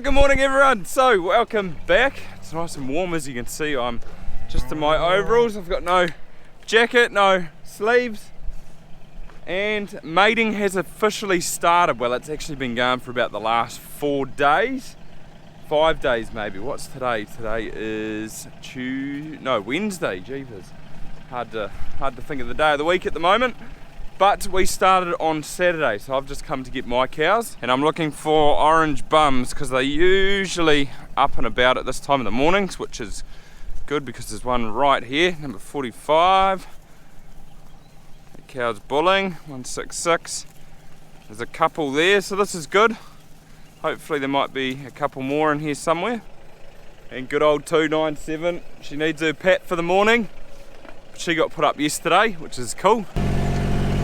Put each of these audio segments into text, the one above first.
Good morning everyone. So welcome back. It's nice and warm, as you can see. I'm just in my overalls. I've got no jacket, no sleeves, and mating has officially started. Well, it's actually been going for about the last 4 days, 5 days maybe. What's today? Today is Wednesday. Jeepers, hard to think of the day of the week at the moment. But we started on Saturday, so I've just come to get my cows, and I'm looking for orange bums because they're usually up and about at this time of the mornings, which is good because there's one right here, number 45. The cow's bulling, 166. There's a couple there, so this is good. Hopefully there might be a couple more in here somewhere. And good old 297, she needs her pat for the morning. She got put up yesterday, which is cool.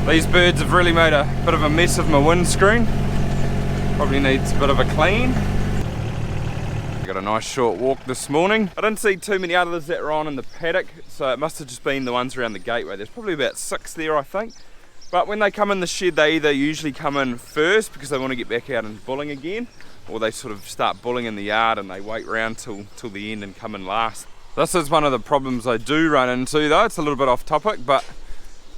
These birds have really made a bit of a mess of my windscreen. Probably needs a bit of a clean. I got a nice short walk this morning. I didn't see too many others that were on in the paddock, so it must have just been the ones around the gateway. There's probably about 6 there, I think. But when they come in the shed, they either usually come in first because they want to get back out and bulling again, or they sort of start bulling in the yard and they wait around till the end and come in last. This is one of the problems I do run into though. It's a little bit off topic, but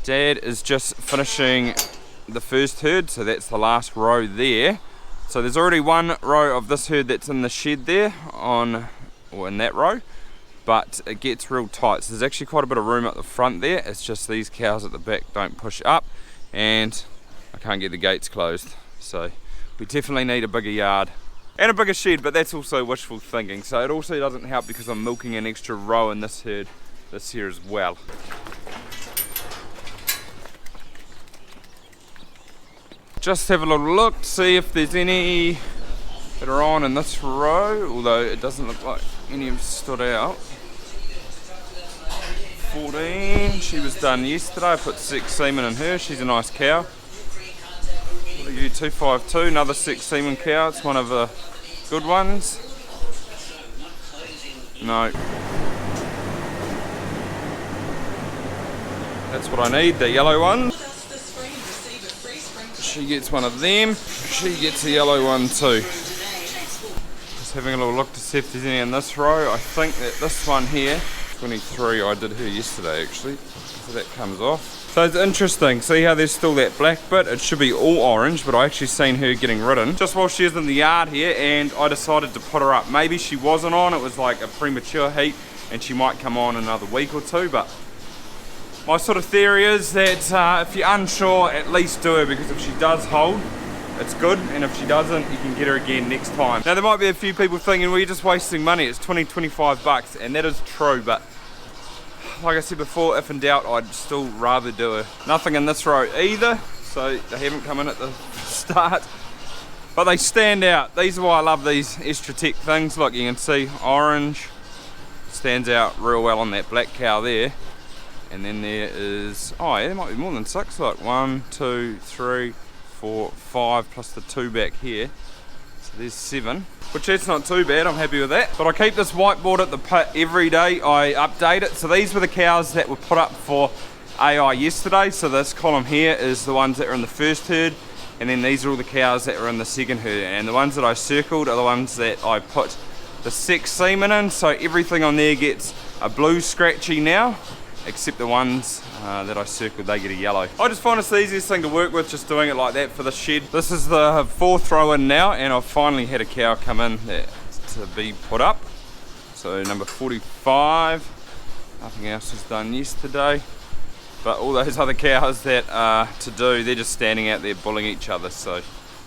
Dad is just finishing the first herd, so that's the last row there. So there's already one row of this herd that's in the shed there, in that row, but it gets real tight. So there's actually quite a bit of room at the front there. It's just these cows at the back don't push up, and I can't get the gates closed. So we definitely need a bigger yard and a bigger shed, but that's also wishful thinking. So it also doesn't help because I'm milking an extra row in this herd this year as well. Just have a little look to see if there's any that are on in this row, although it doesn't look like any have stood out. 14, she was done yesterday. I put 6 semen in her. She's a nice cow. What are you, 252, another 6 semen cow. It's one of the good ones. No. That's what I need, the yellow one. She gets one of them, she gets a yellow one too. Just having a little look to see if there's any in this row. I think that this one here, 23, I did her yesterday actually, so that comes off. So it's interesting, see how there's still that black bit? It should be all orange, but I actually seen her getting ridden just while she was in the yard here, and I decided to put her up. Maybe she wasn't on, it was like a premature heat, and she might come on another week or two, but my sort of theory is that if you're unsure, at least do her, because if she does hold, it's good, and if she doesn't, you can get her again next time. Now there might be a few people thinking, well, you're just wasting money, it's 20-25 bucks, and that is true, but like I said before, if in doubt, I'd still rather do her. Nothing in this row either, so they haven't come in at the start, but they stand out. These are why I love these Extra Tech things. Look, you can see orange stands out real well on that black cow there. And then there is, oh yeah, there might be more than 6, like 1, 2, 3, 4, 5, plus the 2 back here. So there's 7, which that's not too bad, I'm happy with that. But I keep this whiteboard at the pit every day, I update it. So these were the cows that were put up for AI yesterday. So this column here is the ones that are in the first herd, and then these are all the cows that were in the second herd. And the ones that I circled are the ones that I put the 6 semen in, so everything on there gets a blue scratchy now, except the ones that I circled, they get a yellow. I just find it's the easiest thing to work with, just doing it like that for the shed. This is the 4th row in now, and I've finally had a cow come in to be put up. So number 45, nothing else was done yesterday. But all those other cows that are to do, they're just standing out there bullying each other. So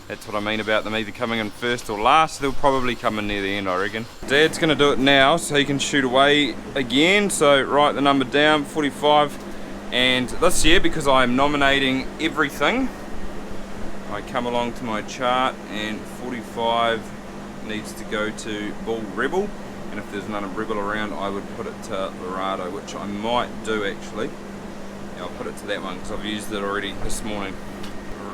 that's what I mean about them either coming in first or last. They'll probably come in near the end, I reckon. Dad's gonna do it now so he can shoot away again. So write the number down, 45. And this year, because I'm nominating everything, I come along to my chart and 45 needs to go to Bull Rebel. And if there's none of Rebel around, I would put it to Lorado, which I might do actually. Yeah, I'll put it to that one because I've used it already this morning.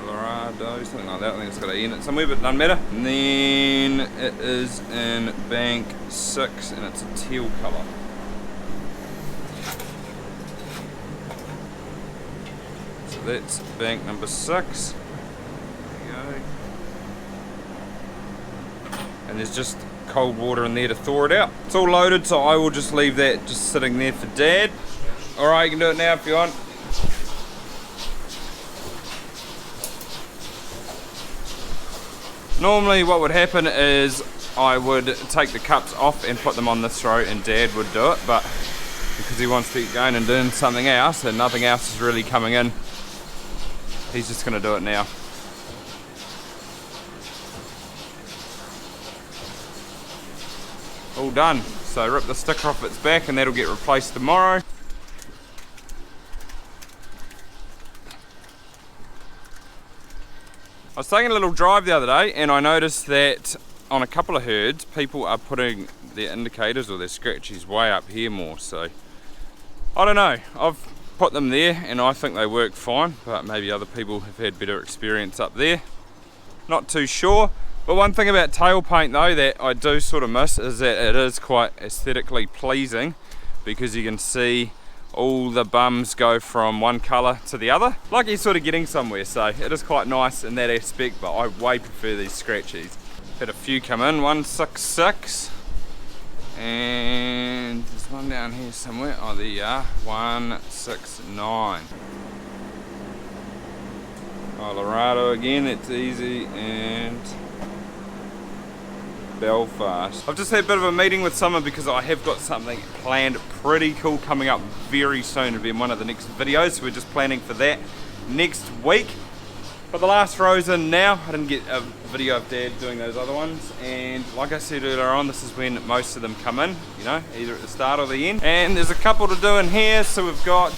Lorado, something like that. I think it's got an E in it somewhere, but it doesn't matter. And then it is in bank 6 and it's a teal colour. So that's bank number 6. There we go. and there's just cold water in there to thaw it out. It's all loaded, so I will just leave that just sitting there for Dad. Alright, you can do it now if you want. Normally what would happen is I would take the cups off and put them on this row and Dad would do it, but because he wants to keep going and doing something else and nothing else is really coming in, he's just going to do it now. All done. So rip the sticker off its back and that'll get replaced tomorrow. I was taking a little drive the other day and I noticed that on a couple of herds people are putting their indicators or their scratchies way up here more, so I don't know. I've put them there and I think they work fine, but maybe other people have had better experience up there. Not too sure. But one thing about tail paint though that I do sort of miss is that it is quite aesthetically pleasing, because you can see all the bums go from one colour to the other, like you're sort of getting somewhere, so it is quite nice in that aspect, but I way prefer these scratchies. Had a few come in, 166, and there's one down here somewhere. Oh, there you are, 169. Colorado again, it's easy, and Belfast. I've just had a bit of a meeting with someone because I have got something planned pretty cool coming up very soon. It'll be in one of the next videos, so we're just planning for that next week. But the last row's in now. I didn't get a video of Dad doing those other ones, and like I said earlier on, this is when most of them come in, you know, either at the start or the end. And there's a couple to do in here, so we've got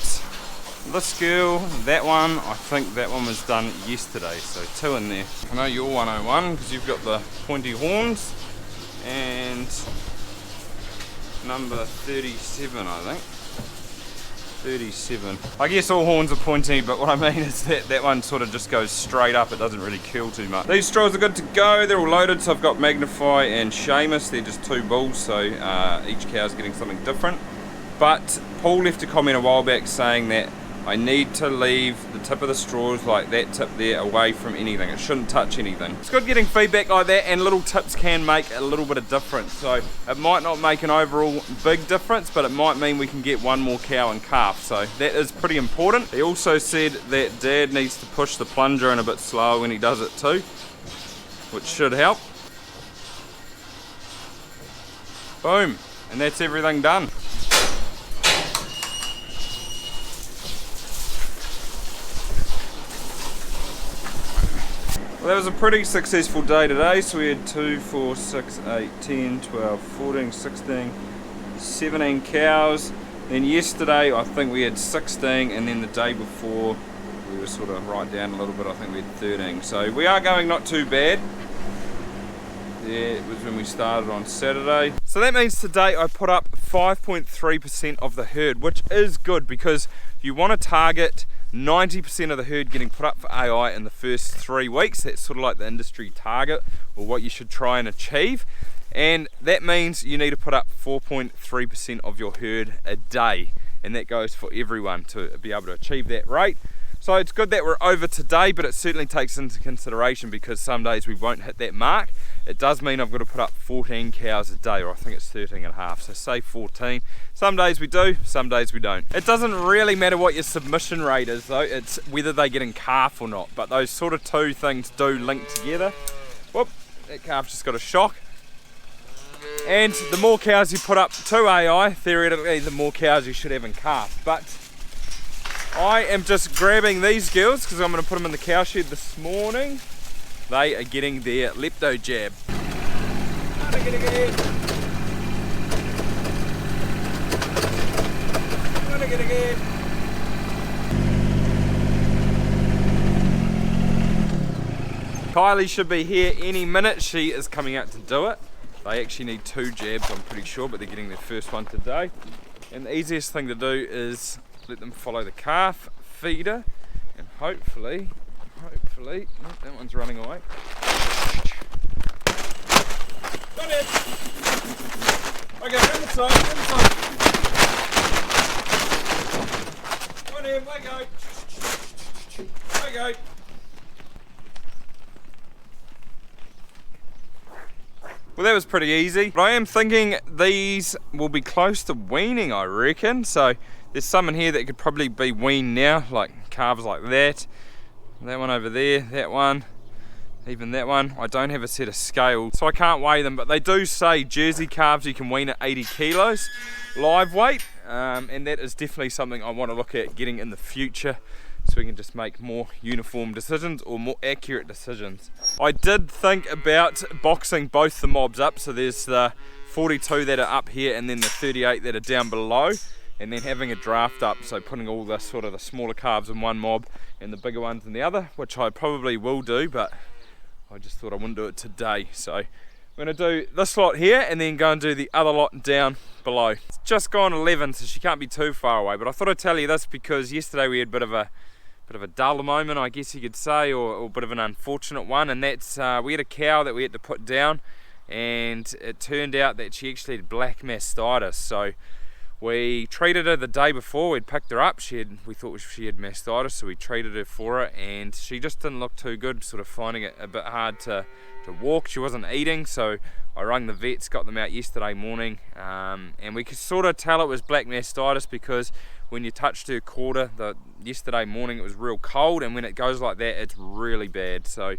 this girl, that one. I think that one was done yesterday, so 2 in there. I know you're 101 because you've got the pointy horns, and number 37, I think. 37. I guess all horns are pointy, but what I mean is that that one sort of just goes straight up. It doesn't really curl too much. These straws are good to go. They're all loaded, so I've got Magnify and Seamus. They're just 2 bulls, so each cow's getting something different. But Paul left a comment a while back saying that I need to leave the tip of the straws, like that tip there, away from anything. It shouldn't touch anything. It's good getting feedback like that, and little tips can make a little bit of difference. So it might not make an overall big difference, but it might mean we can get one more cow and calf. So that is pretty important. He also said that Dad needs to push the plunger in a bit slower when he does it too, which should help. Boom, and that's everything done. Well, that was a pretty successful day today. So we had 2, 4, 6, 8, 10, 12, 14, 16, 17 cows. Then yesterday I think we had 16, and then the day before we were sort of right down a little bit. I think we had 13. So we are going not too bad. Yeah, it was when we started on Saturday. So that means today I put up 5.3% of the herd, which is good, because you want to target 90% of the herd getting put up for AI in the first 3 weeks. That's sort of like the industry target, or what you should try and achieve. And that means you need to put up 4.3% of your herd a day. And that goes for everyone to be able to achieve that rate. So it's good that we're over today, but it certainly takes into consideration, because some days we won't hit that mark. It does mean I've got to put up 14 cows a day, or I think it's 13 and a half, so say 14. Some days we do, some days we don't. It doesn't really matter what your submission rate is though, it's whether they're getting calf or not, but those sort of two things do link together. Whoop, that calf just got a shock. And the more cows you put up to AI, theoretically the more cows you should have in calf. But I am just grabbing these girls because I'm going to put them in the cow shed this morning. They are getting their lepto jab. Kylie should be here any minute. She is coming out to do it. They actually need 2 jabs, I'm pretty sure, but they're getting their first one today. And the easiest thing to do is let them follow the calf feeder, and hopefully, oh, that one's running away. Got it! Okay, on the side, on the side. Come on in, let go. Let go. Well, that was pretty easy. But I am thinking these will be close to weaning, I reckon. So there's some in here that could probably be weaned now, like calves like that. That one over there, that one, even that one. I don't have a set of scales, so I can't weigh them, but they do say Jersey calves you can wean at 80 kilos live weight, and that is definitely something I want to look at getting in the future, so we can just make more uniform decisions or more accurate decisions. I did think about boxing both the mobs up, so there's the 42 that are up here and then the 38 that are down below, and then having a draft up, so putting all the sort of the smaller calves in one mob and the bigger ones in the other, which I probably will do, but I just thought I wouldn't do it today. So I'm going to do this lot here and then go and do the other lot down below. It's just gone 11, so she can't be too far away, but I thought I'd tell you this because yesterday we had a bit of a dull moment, I guess you could say, or a bit of an unfortunate one, and that's we had a cow that we had to put down, and it turned out that she actually had black mastitis. So we treated her the day before we'd picked her up. We thought she had mastitis, so we treated her for it, and she just didn't look too good, sort of finding it a bit hard to walk. She wasn't eating, so I rang the vets, got them out yesterday morning, and we could sort of tell it was black mastitis because when you touched her quarter yesterday morning, it was real cold, and when it goes like that, it's really bad. So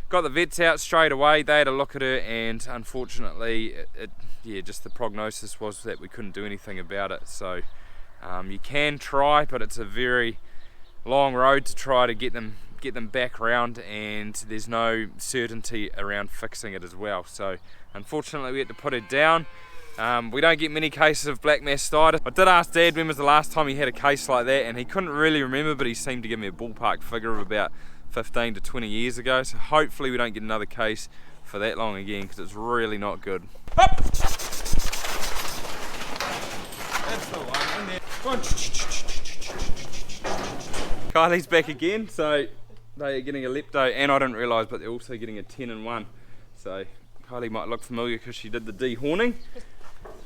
got the vets out straight away. They had a look at her, and unfortunately just the prognosis was that we couldn't do anything about it. So you can try, but it's a very long road to try to get them back around, and there's no certainty around fixing it as well. So unfortunately we had to put her down. We don't get many cases of black mastitis. I did ask Dad when was the last time he had a case like that, and he couldn't really remember, but he seemed to give me a ballpark figure of about 15 to 20 years ago. So hopefully we don't get another case for that long again, because it's really not good. Up! That's the one in there. Come on. Kylie's back again, so they are getting a lepto, and I didn't realise, but they're also getting a 10 and 1. So Kylie might look familiar because she did the dehorning,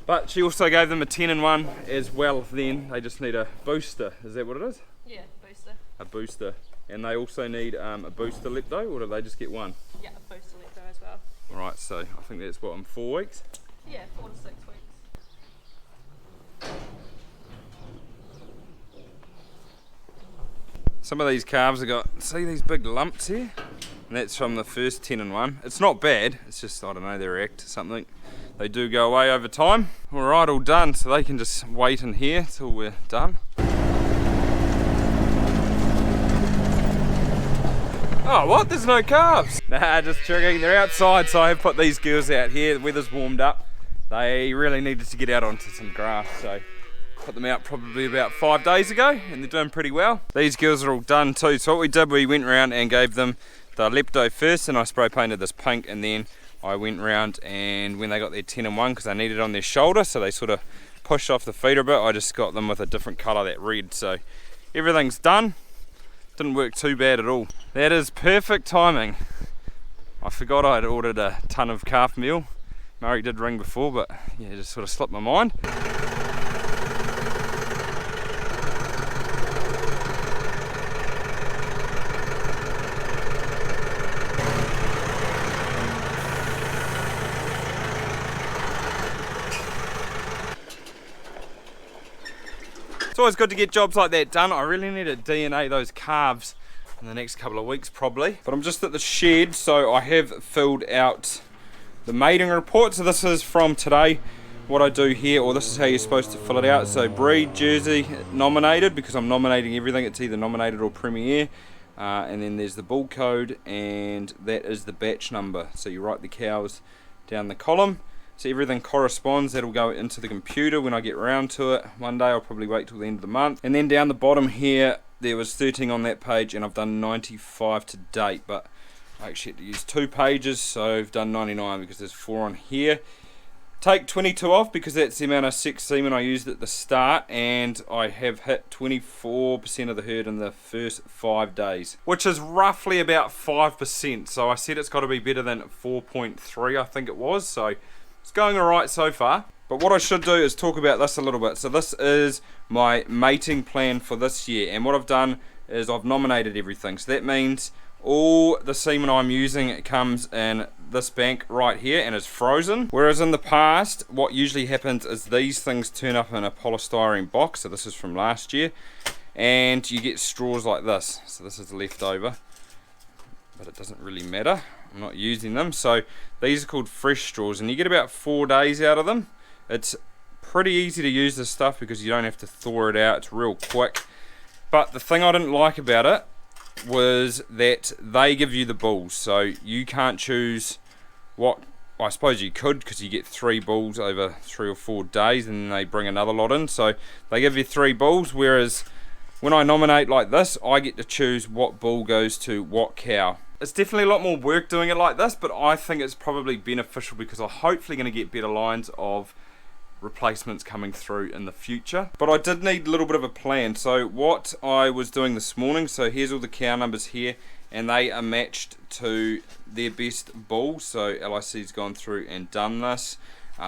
but she also gave them a 10 and 1 as well. Then they just need a booster. Is that what it is? Yeah, booster. A booster. And they also need a booster lepto, or do they just get one? Yeah, a booster lepto as well. Alright, so I think that's what, in 4 weeks? Yeah, 4 to 6 weeks. Some of these calves have got, see these big lumps here? And that's from the first 10 and 1. It's not bad, it's just, I don't know, they react to something. They do go away over time. Alright, all done, so they can just wait in here till we're done. Oh, what? There's no calves? Nah, just checking. They're outside, so I have put these girls out here. The weather's warmed up. They really needed to get out onto some grass, so put them out probably about 5 days ago, and they're doing pretty well. These girls are all done too, so what we did, we went around and gave them the lepto first, and I spray painted this pink, and then I went round, and when they got their 10 and 1, because they needed it on their shoulder, so they sort of pushed off the feeder a bit, I just got them with a different colour, that red. So everything's done. Didn't work too bad at all. That is perfect timing. I forgot I'd ordered a ton of calf meal. Murray did ring before, but yeah, just sort of slipped my mind. It's always good to get jobs like that done. I really need to DNA those calves in the next couple of weeks probably. But I'm just at the shed, so I have filled out the mating report. So this is from today, what I do here, or this is how you're supposed to fill it out. So breed, Jersey, nominated, because I'm nominating everything. It's either nominated or Premier. And then there's the bull code, and that is the batch number. So you write the cows down the column. So everything corresponds. That'll go into the computer when I get round to it. One day, I'll probably wait till the end of the month. And then down the bottom here, there was 13 on that page, and I've done 95 to date, but I actually had to use 2 pages, so I've done 99 because there's 4 on here. Take 22 off because that's the amount of sex semen I used at the start, and I have hit 24% of the herd in the first 5 days, which is roughly about 5%. So I said it's got to be better than 4.3, I think it was. So it's going alright so far. But what I should do is talk about this a little bit. So this is my mating plan for this year, and what I've done is I've nominated everything. So that means all the semen I'm using comes in this bank right here and is frozen. Whereas in the past, what usually happens is these things turn up in a polystyrene box. So this is from last year. And you get straws like this. So this is leftover. But it doesn't really matter. I'm not using them. So these are called fresh straws. And you get about 4 days out of them. It's pretty easy to use this stuff because you don't have to thaw it out. It's real quick. But the thing I didn't like about it was that they give you the bulls, so you can't choose what. I suppose you could, because you get 3 bulls over 3 or 4 days and then they bring another lot in, so they give you 3 bulls, whereas when I nominate like this, I get to choose what bull goes to what cow. It's definitely a lot more work doing it like this, but I think it's probably beneficial because I'm hopefully going to get better lines of replacements coming through in the future. But I did need a little bit of a plan. So what I was doing this morning, so here's all the cow numbers here, and they are matched to their best bulls. So LIC's gone through and done this.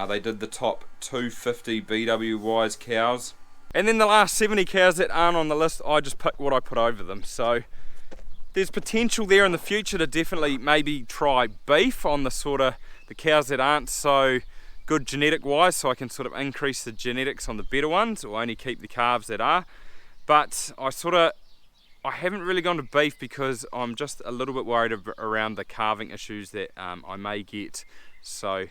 They did the top 250 BW-wise cows, and then the last 70 cows that aren't on the list, I just picked what I put over them. So there's potential there in the future to definitely maybe try beef on the sort of the cows that aren't so good genetic wise, so I can sort of increase the genetics on the better ones or only keep the calves that are. But I haven't really gone to beef because I'm just a little bit worried around the calving issues that I may get. So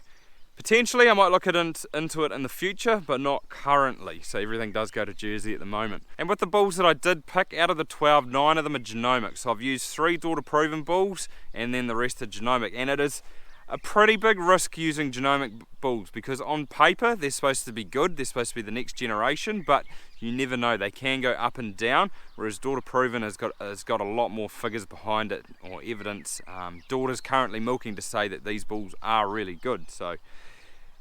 potentially I might look into it in the future, but not currently. So everything does go to Jersey at the moment. And with the bulls that I did pick, out of the 12, 9 of them are genomic. So I've used 3 daughter proven bulls and then the rest are genomic. And it is a pretty big risk using genomic bulls because on paper they're supposed to be good, they're supposed to be the next generation, but you never know, they can go up and down, whereas daughter proven has got a lot more figures behind it, or evidence. Daughter's currently milking to say that these bulls are really good, so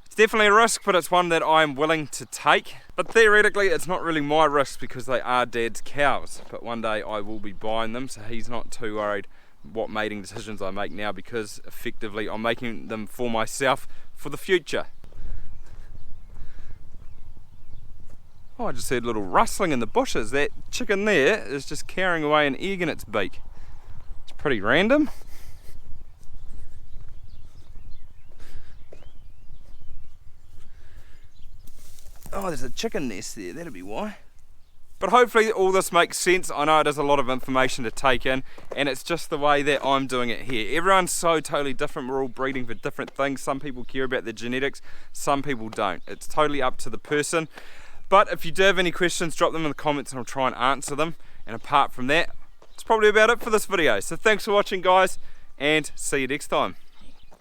it's definitely a risk, but it's one that I'm willing to take. But theoretically it's not really my risk because they are Dad's cows, but one day I will be buying them, so he's not too worried what mating decisions I make now, because effectively I'm making them for myself for the future. Oh, I just heard a little rustling in the bushes. That chicken there is just carrying away an egg in its beak. It's pretty random. Oh, there's a chicken nest there, that'll be why. But hopefully all this makes sense. I know it is a lot of information to take in, and it's just the way that I'm doing it here. Everyone's so totally different. We're all breeding for different things. Some people care about the genetics, some people don't. It's totally up to the person. But if you do have any questions, drop them in the comments and I'll try and answer them. And apart from that, it's probably about it for this video. So thanks for watching, guys, and see you next time.